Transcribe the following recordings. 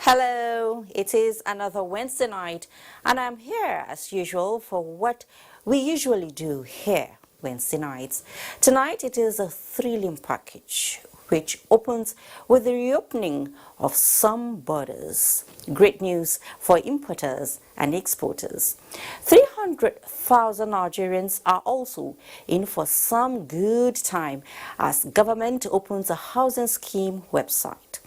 Hello, it is another Wednesday night and I'm here as usual for what we usually do here Wednesday nights. Tonight it is a thrilling package which opens with the reopening of some borders. Great news for importers and exporters. 300,000 Nigerians are also in for some good time as government opens a housing scheme website.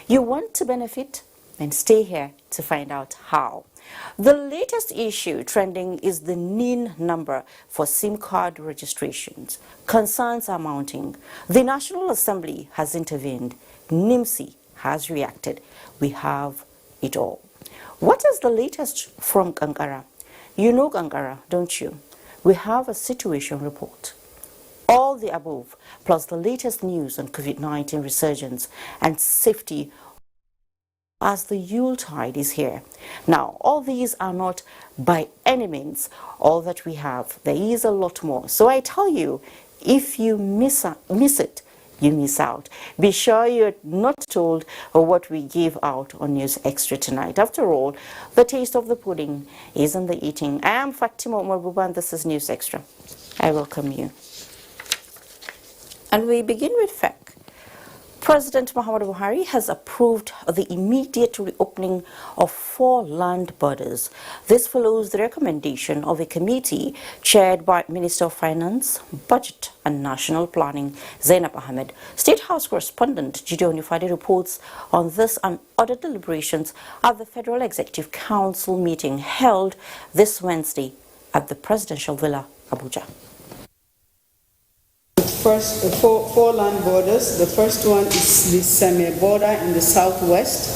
You want to benefit? Then stay here to find out how. The latest issue trending is the NIN number for SIM card registrations. Concerns are mounting. The National Assembly has intervened. NIMC has reacted. We have it all. What is the latest from Kankara? You know Kankara, don't you? We have a situation report. All the above, plus the latest news on COVID-19 resurgence and safety as the Yuletide is here. Now, all these are not by any means all that we have. There is a lot more. So I tell you, if you miss it, you miss out. Be sure you're not told what we give out on NewsExtra tonight. After all, the taste of the pudding is in the eating. I am Fatima Umar Buba and this is NewsExtra. I welcome you. And we begin with fact. President Muhammadu Buhari has approved the immediate reopening of 4 land borders. This follows the recommendation of a committee chaired by Minister of Finance, Budget and National Planning, Zainab Ahmed. State House correspondent Jide Onifade reports on this and other deliberations at the Federal Executive Council meeting held this Wednesday at the Presidential Villa, Abuja. First, four land borders. The first one is the Seme border in the southwest.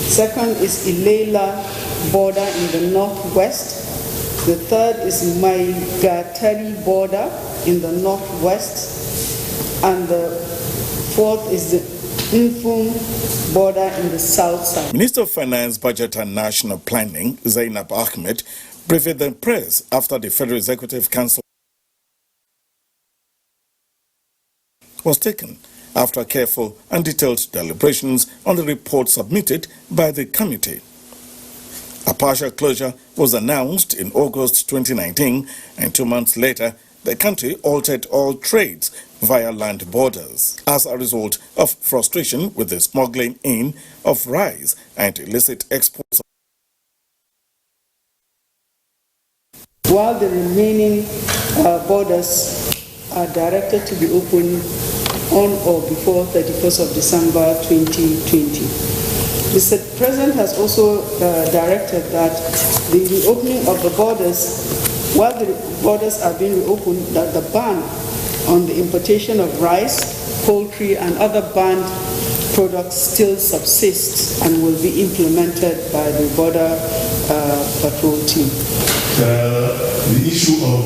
Second is Ilela border in the northwest. The third is Maigatari border in the northwest. And the fourth is the Nfum border in the south side. Minister of Finance, Budget and National Planning, Zainab Ahmed, briefed the press after the Federal Executive Council was taken after careful and detailed deliberations on the report submitted by the committee. A partial closure was announced in August 2019, and 2 months later, the country altered all trades via land borders as a result of frustration with the smuggling in of rice and illicit exports. While the remaining borders are directed to be open on or before 31st of December 2020. Mr. President has also directed that the reopening of the borders, while the borders are being reopened, that the ban on the importation of rice, poultry and other banned products still subsists and will be implemented by the border patrol team. The issue of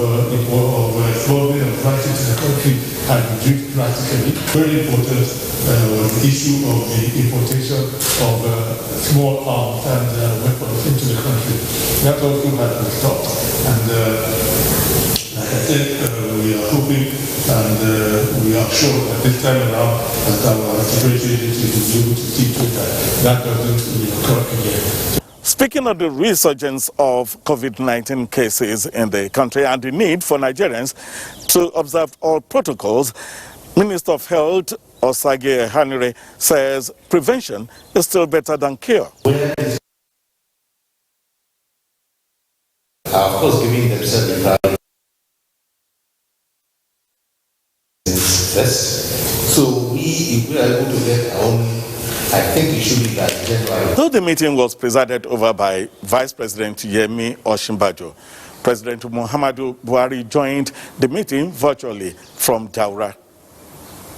smuggling of prices in the country has been driven practically. Very important was the issue of the importation of small arms and weapons into the country. That also has been stopped. And like I said, we are hoping and we are sure that this time around that our security agency will be able to see to it that doesn't occur again. Speaking of the resurgence of COVID-19 cases in the country and the need for Nigerians to observe all protocols, Minister of Health Osage Hanire says prevention is still better than cure. Of course, giving themselves the first. So if we are able to get our own, I think it should be like January. Though the meeting was presided over by Vice President Yemi Osinbajo, President Muhammadu Buhari joined the meeting virtually from Daura.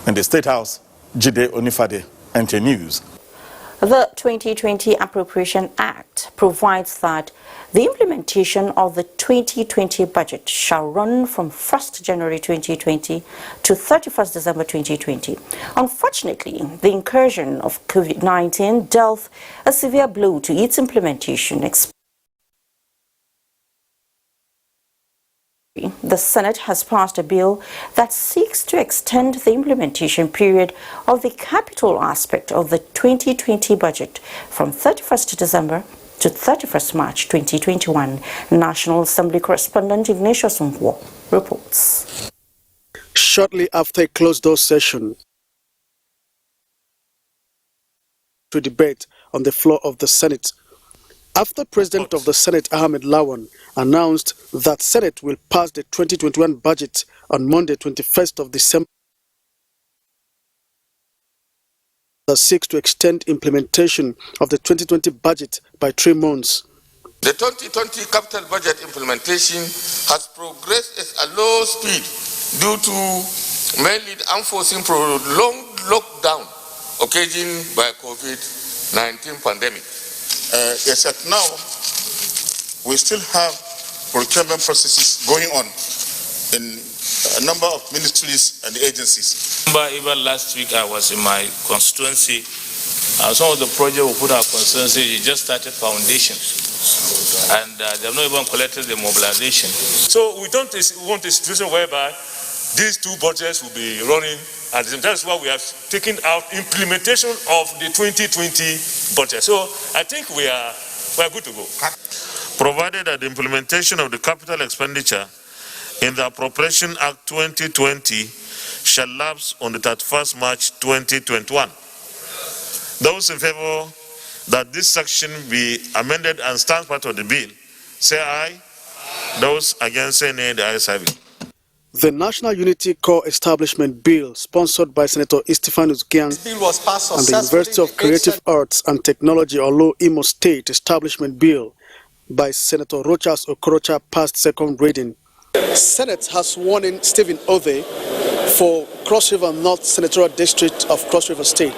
In the State House, Jide Onifade, NTA News. The 2020 Appropriation Act provides that the implementation of the 2020 budget shall run from 1st January 2020 to 31st December 2020. Unfortunately, the incursion of COVID-19 dealt a severe blow to its implementation. the Senate has passed a bill that seeks to extend the implementation period of the capital aspect of the 2020 budget from 31st December to 31st March 2021. National Assembly correspondent Ignatius Umar reports. Shortly after a closed-door session to debate on the floor of the Senate, after President of the Senate Ahmed Lawan announced that Senate will pass the 2021 budget on Monday, 21st of December, that seeks to extend implementation of the 2020 budget by 3 months. The 2020 capital budget implementation has progressed at a low speed due to mainly the unforeseen prolonged lockdown occasioned by COVID-19 pandemic. Yes, now we still have procurement processes going on in a number of ministries and agencies. Even last week I was in my constituency. Some of the projects we put our constituency, you just started foundations. And they have not even collected the mobilization. So we don't want a situation whereby these two budgets will be running at the same time. That's why we have taken out implementation of the 2020 budget. So I think we are good to go. Provided that the implementation of the capital expenditure in the Appropriation Act 2020 shall lapse on the 31st March 2021. Those in favor that this section be amended and stands part of the bill, say aye. Those against, say nay. The ayes have it. The National Unity Corps Establishment Bill, sponsored by Senator Istifanus Gyang and the University of Creative Arts and Technology, Olo Imo State Establishment Bill by Senator Rochas Okorocha, passed second reading. Senate has sworn in Stephen Ode for Cross River North Senatorial District of Cross River State.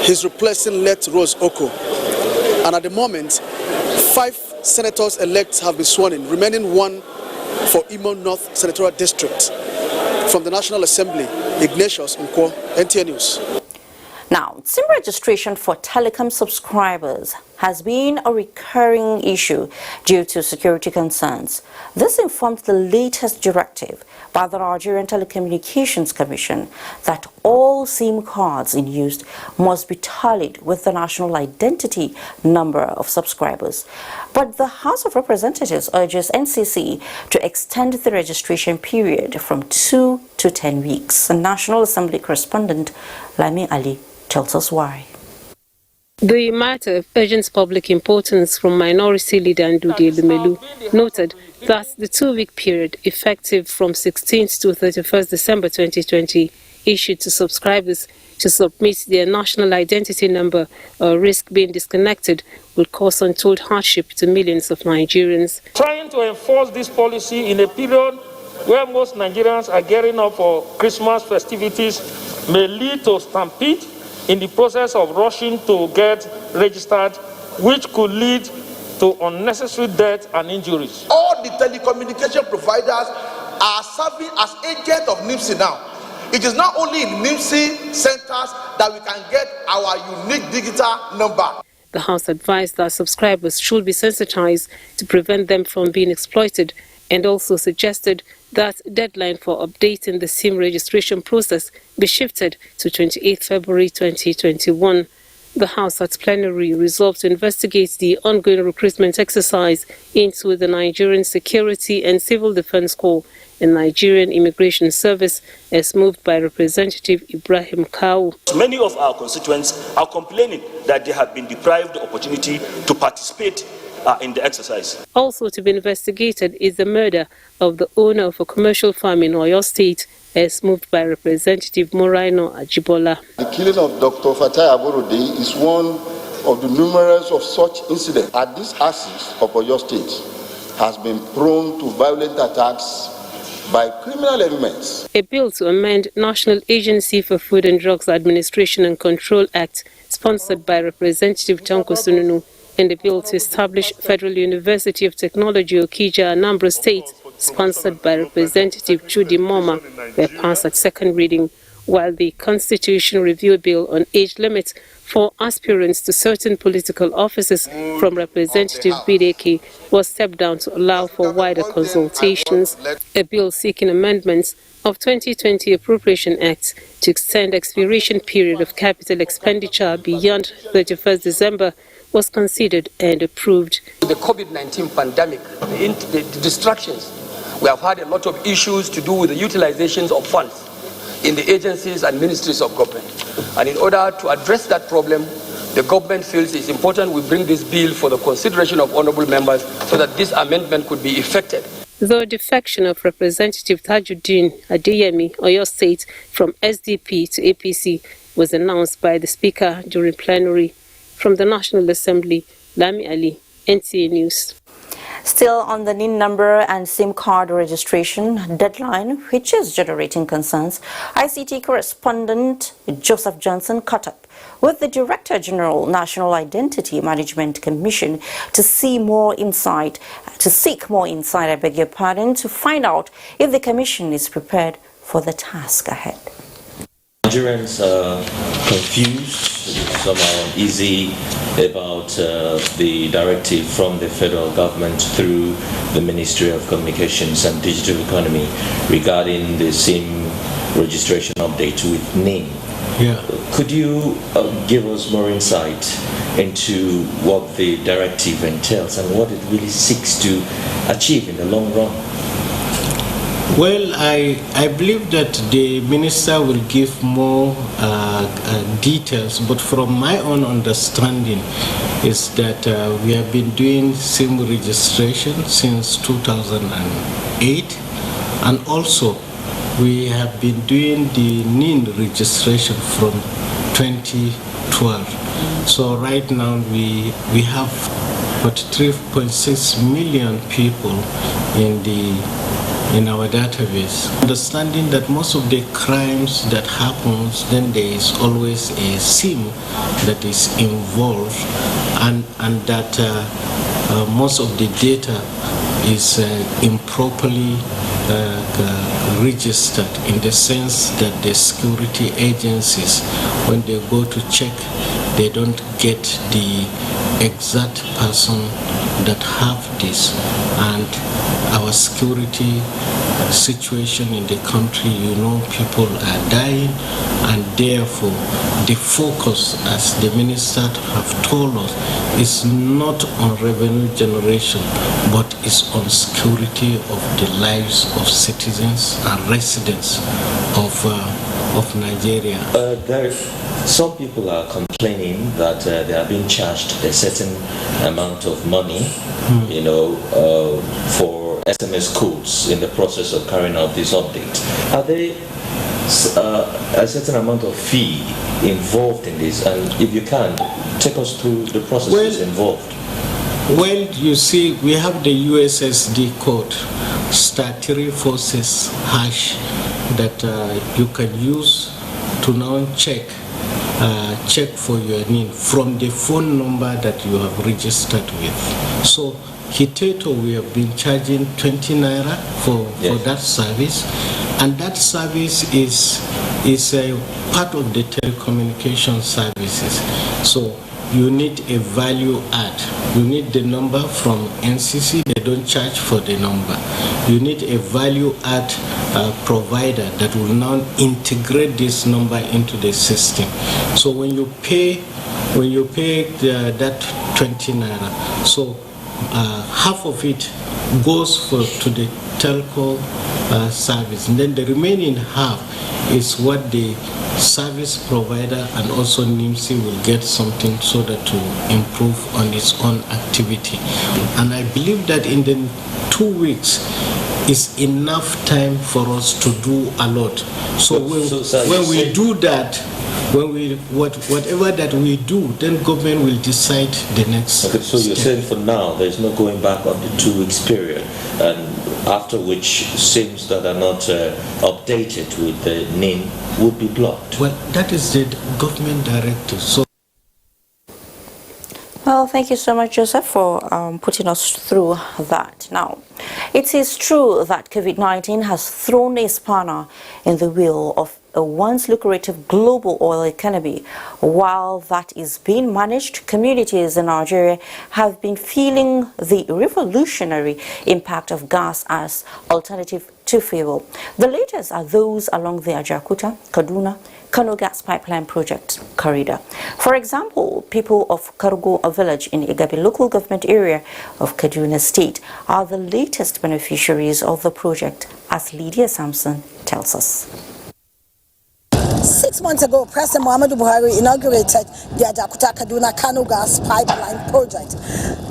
He's replacing late Rose Oko. And at the moment, 5 senators-elects have been sworn in, remaining 1 for Imo North Senatorial District. From the National Assembly, Ignatius Umar, NTA News. Now, SIM registration for telecom subscribers has been a recurring issue due to security concerns. This informed the latest directive by the Nigerian Telecommunications Commission that all SIM cards in use must be tallied with the national identity number of subscribers. But the House of Representatives urges NCC to extend the registration period from 2 to 10 weeks. And National Assembly correspondent Lami Ali tells us why. The matter of urgent public importance from Minority Leader Ndudi Elumelu noted that the 2-week period, effective from 16th to 31st December 2020, issued to subscribers to submit their national identity number or risk being disconnected, will cause untold hardship to millions of Nigerians. Trying to enforce this policy in a period where most Nigerians are gearing up for Christmas festivities may lead to stampede in the process of rushing to get registered, which could lead to unnecessary death and injuries. All the telecommunication providers are serving as agents of NIMSI now. It is not only in NIMSI centers that we can get our unique digital number. The House advised that subscribers should be sensitized to prevent them from being exploited, and also suggested that deadline for updating the SIM registration process be shifted to 28 February 2021. The House at plenary resolved to investigate the ongoing recruitment exercise into the Nigerian Security and Civil Defense Corps and Nigerian Immigration Service, as moved by Representative Ibrahim Kau. Many of our constituents are complaining that they have been deprived the opportunity to participate in the exercise. Also to be investigated is the murder of the owner of a commercial farm in Oyo State, as moved by Representative Moraino Ajibola. The killing of Dr. Fatai Aborode is one of the numerous of such incidents. At this axis of Oyo State has been prone to violent attacks by criminal elements. A bill to amend National Agency for Food and Drugs Administration and Control Act, sponsored by Representative Tanko Sununu, and the bill to establish Federal University of Technology Okija, Anambra State, sponsored by Representative Judy Moma, were passed at second reading. while the Constitution Review Bill on age limits for aspirants to certain political offices from Representative Bideki was stepped down to allow for wider consultations. A bill seeking amendments of 2020 Appropriation Act to extend expiration period of capital expenditure beyond 31st December was considered and approved. The COVID-19 pandemic, the distractions, we have had a lot of issues to do with the utilizations of funds in the agencies and ministries of government. And in order to address that problem, the government feels it's important we bring this bill for the consideration of honorable members so that this amendment could be effected. The defection of Representative Tajuddin Adeyemi, Oyo State, from SDP to APC was announced by the Speaker during plenary. From the National Assembly, Lami Ali, NTA News. Still on the NIN number and SIM card registration deadline, which is generating concerns, ICT correspondent Joseph Johnson caught up with the Director General, National Identity Management Commission to seek more insight, to find out if the commission is prepared for the task ahead. Nigerians are confused, somehow uneasy about the directive from the federal government through the Ministry of Communications and Digital Economy regarding the SIM registration update with NIN. Yeah. Could you give us more insight into what the directive entails and what it really seeks to achieve in the long run? Well, I believe that the minister will give more details, but from my own understanding is that we have been doing SIM registration since 2008, and also we have been doing the NIN registration from 2012. So right now we have 43.6 million people in our database. Understanding that most of the crimes that happens, then there is always a SIM that is involved, and that most of the data is improperly registered, in the sense that the security agencies, when they go to check, they don't get the exact person that have this. And our security situation in the country, people are dying, and therefore the focus, as the minister have told us, is not on revenue generation, but is on security of the lives of citizens and residents of Nigeria. Some people are complaining that they are being charged a certain amount of money, for SMS codes in the process of carrying out this update. Are there a certain amount of fee involved in this? And if you can, take us through the processes involved. Well, you see, we have the USSD code, *346# that you can use to now check for your NIN from the phone number that you have registered with. So hitherto we have been charging 20 naira for that service, and that service is a part of the telecommunication services. So you need a value add. You need the number from NCC, they don't charge for the number. You need a value add provider that will now integrate this number into the system. So when you pay that 20 naira, so half of it goes to the telco service, and then the remaining half is what the service provider and also NIMSI will get something so that to improve on its own activity. And I believe that in the 2 weeks is enough time for us to do a lot. So when we do that, whatever that we do, then government will decide the next. Okay, so you're saying for now there's no going back on the 2 weeks period, and after which SIMs that are not updated with the NIN would be blocked. Well, that is the government directive. So. Well, thank you so much, Joseph, for putting us through that. Now, it is true that COVID-19 has thrown a spanner in the wheel of a once lucrative global oil economy. While that is being managed, communities in Nigeria have been feeling the revolutionary impact of gas as alternative to fuel. The latest are those along the Ajakuta, Kaduna, Kano gas pipeline project corridor. For example, people of Kargo, a village in Igabi local government area of Kaduna State, are the latest beneficiaries of the project, as Lydia Sampson tells us. 6 months ago, President Muhammadu Buhari inaugurated the Ajakuta Kaduna Kano gas pipeline project.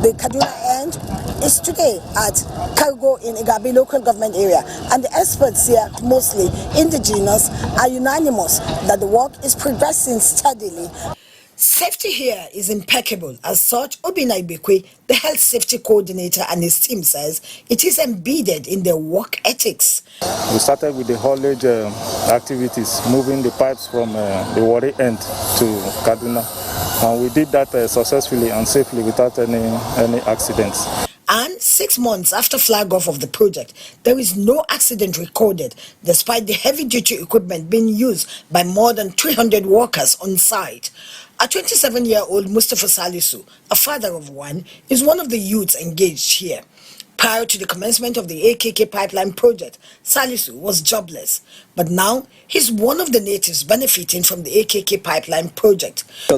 The Kaduna end is today at Kargo in Igabi local government area, and the experts here, mostly indigenous, are unanimous that the work is progressing steadily. Safety here is impeccable. As such, Obina Ibekwe, the health safety coordinator, and his team says it is embedded in their work ethics. We started with the haulage activities, moving the pipes from the Wari end to Kaduna, and we did that successfully and safely without any accidents. And 6 months after flag off of the project, there is no accident recorded, despite the heavy-duty equipment being used by more than 300 workers on site. A 27-year-old Mustafa Salisu, a father of one, is one of the youths engaged here. Prior to the commencement of the AKK pipeline project, Salisu was jobless, but now he's one of the natives benefiting from the AKK pipeline project. We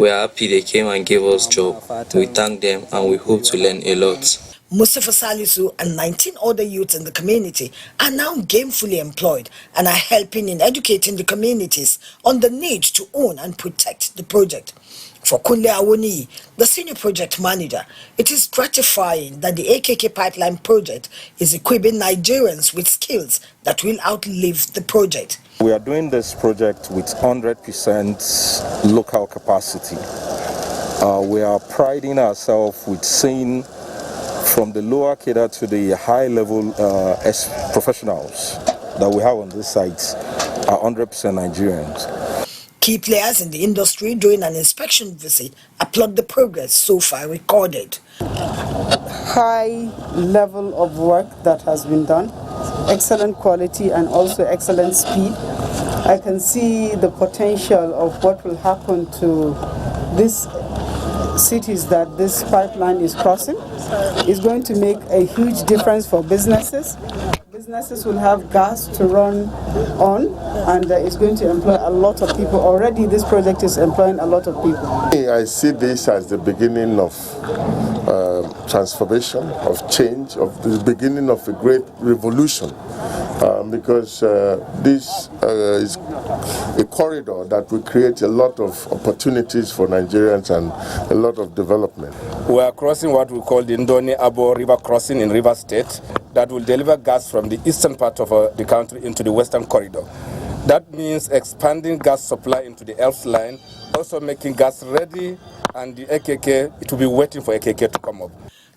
are happy they came and gave us job. We thank them and we hope to learn a lot. Mustafa Salisu and 19 other youths in the community are now gainfully employed and are helping in educating the communities on the need to own and protect the project. For Kunle Awoni, the senior project manager, it is gratifying that the AKK pipeline project is equipping Nigerians with skills that will outlive the project. We are doing this project with 100% local capacity. We are priding ourselves with seeing from the lower cadre to the high level professionals that we have on this site are 100% Nigerians. Key players in the industry during an inspection visit applaud the progress so far recorded. High level of work that has been done, excellent quality and also excellent speed. I can see the potential of what will happen to these cities that this pipeline is crossing. It's going to make a huge difference for businesses. Businesses will have gas to run on, and it's going to employ a lot of people. Already this project is employing a lot of people. I see this as the beginning of transformation, of change, of the beginning of a great revolution, because this is a corridor that will create a lot of opportunities for Nigerians and a lot of development. We are crossing what we call the Ndoni Abo River crossing in River State that will deliver gas from the eastern part of the country into the western corridor. That means expanding gas supply into the Elf line, also making gas ready, and the AKK, it will be waiting for AKK to come up.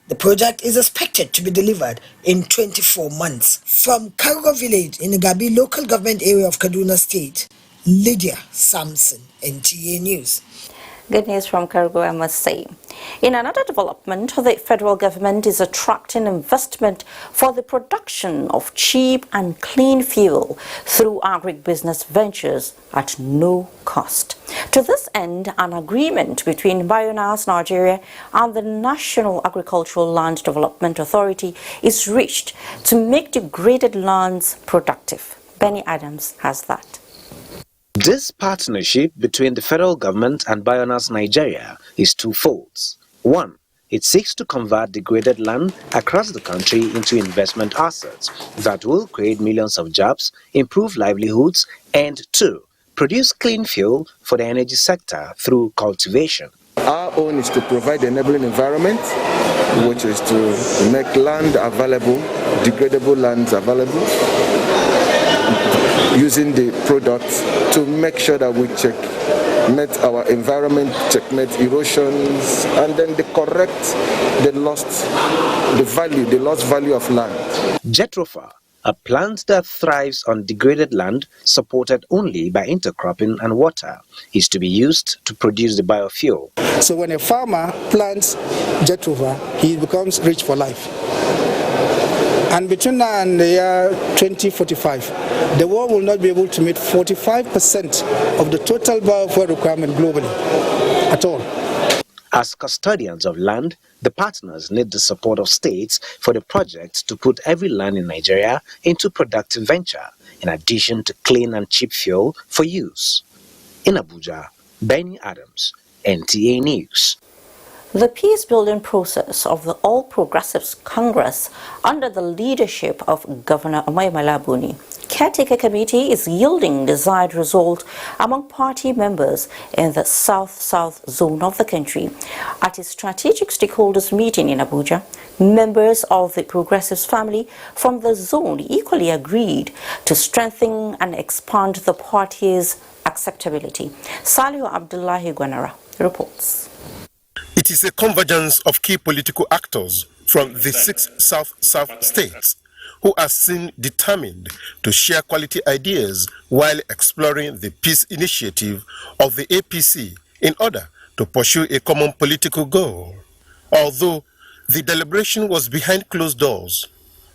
The project is expected to be delivered in 24 months. From Kargo village in the Gabi local government area of Kaduna State, Lydia Sampson, NTA News. Good news from Kargo, I must say. In another development, the federal government is attracting investment for the production of cheap and clean fuel through agribusiness ventures at no cost. To this end, an agreement between Bionas Nigeria and the National Agricultural Land Development Authority is reached to make degraded lands productive. Benny Adams has that. This partnership between the federal government and Bionas Nigeria is twofold. One, it seeks to convert degraded land across the country into investment assets that will create millions of jobs, improve livelihoods, and two, produce clean fuel for the energy sector through cultivation. Our own is to provide an enabling environment, which is to make land available, degradable lands available, using the products to make sure that we checkmate our environment, checkmate erosions, and then correct the lost value of land. Jetrofa, a plant that thrives on degraded land supported only by intercropping and water, is to be used to produce the biofuel. So when a farmer plants Jetrofa, he becomes rich for life. And between now and the year 2045, the world will not be able to meet 45% of the total biofuel requirement globally at all. As custodians of land, the partners need the support of states for the project to put every land in Nigeria into productive venture, in addition to clean and cheap fuel for use. In Abuja, Benny Adams, NTA News. The peace-building process of the All Progressives Congress under the leadership of Governor Umar Malabuni Caretaker Committee is yielding desired result among party members in the south-south zone of the country. At a strategic stakeholders meeting in Abuja, members of the Progressives family from the zone equally agreed to strengthen and expand the party's acceptability. Salihu Abdullahi Gwanara reports. It is a convergence of key political actors from the 6 south-south states who are seen determined to share quality ideas while exploring the peace initiative of the APC in order to pursue a common political goal. Although the deliberation was behind closed doors,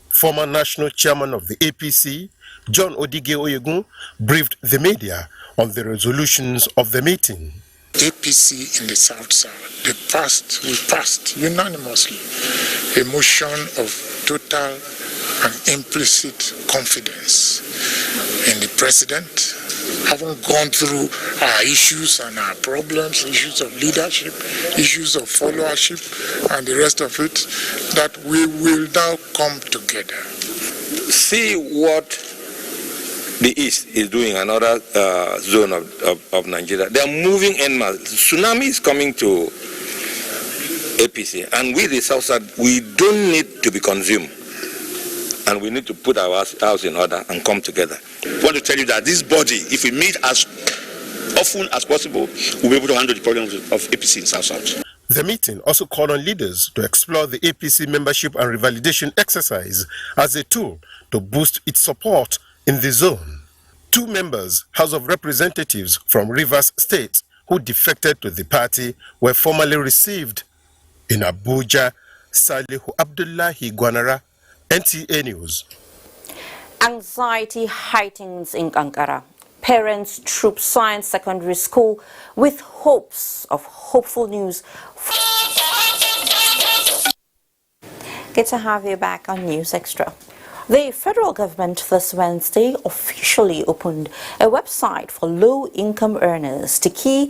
former national chairman of the APC, John Odige Oyegun, briefed the media on the resolutions of the meeting. APC in the South-South, we passed unanimously a motion of total and implicit confidence in the president, having gone through our issues and our problems, issues of leadership, issues of followership, and the rest of it, that we will now come together. See what the East is doing, another zone of Nigeria. They are moving en masse. Tsunami is coming to APC, and we, the South Side, we don't need to be consumed. And we need to put our house in order and come together. I want to tell you that this body, if we meet as often as possible, we'll be able to handle the problems of APC in South-South. The meeting also called on leaders to explore the APC membership and revalidation exercise as a tool to boost its support in the zone. 2 members, House of Representatives from Rivers State, who defected to the party, were formally received. In Abuja, Salihu Abdullahi Gwanara, NTA News. Anxiety heightens in Ankara. Parents troop Science Secondary School with hopes of hopeful news. Good to have you back on NewsExtra. The federal government this Wednesday officially opened a website for low-income earners to key